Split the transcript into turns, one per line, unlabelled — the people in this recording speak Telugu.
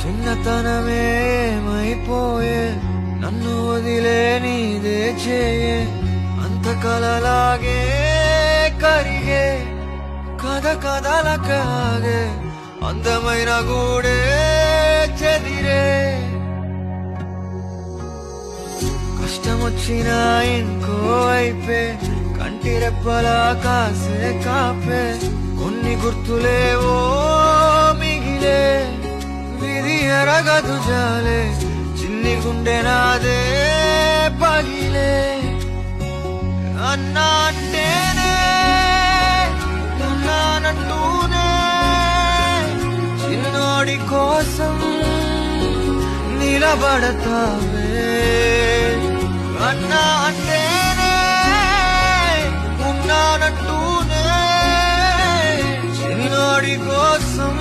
చిన్నతనమే ఏమైపోయే నన్ను వదిలే నీదే చేయే అంత కలలాగే కరిగే కథ కథలకాగే అందమైన గూడే చెదిరే కష్టమొచ్చినా ఇంకో వైపే కంటి రెప్పలా కాసే కాపే కొన్ని గుర్తులేవో మిగిలే విధి ఎరగదు జాలే చిన్ని గుండె నాదే పగిలే అన్నా అంటేనే నానంటూనే చిన్నోడి కోసం నిలబడతావే అన్నా అంటేనే ఉన్నానంటూనే చిన్నోడి కోసం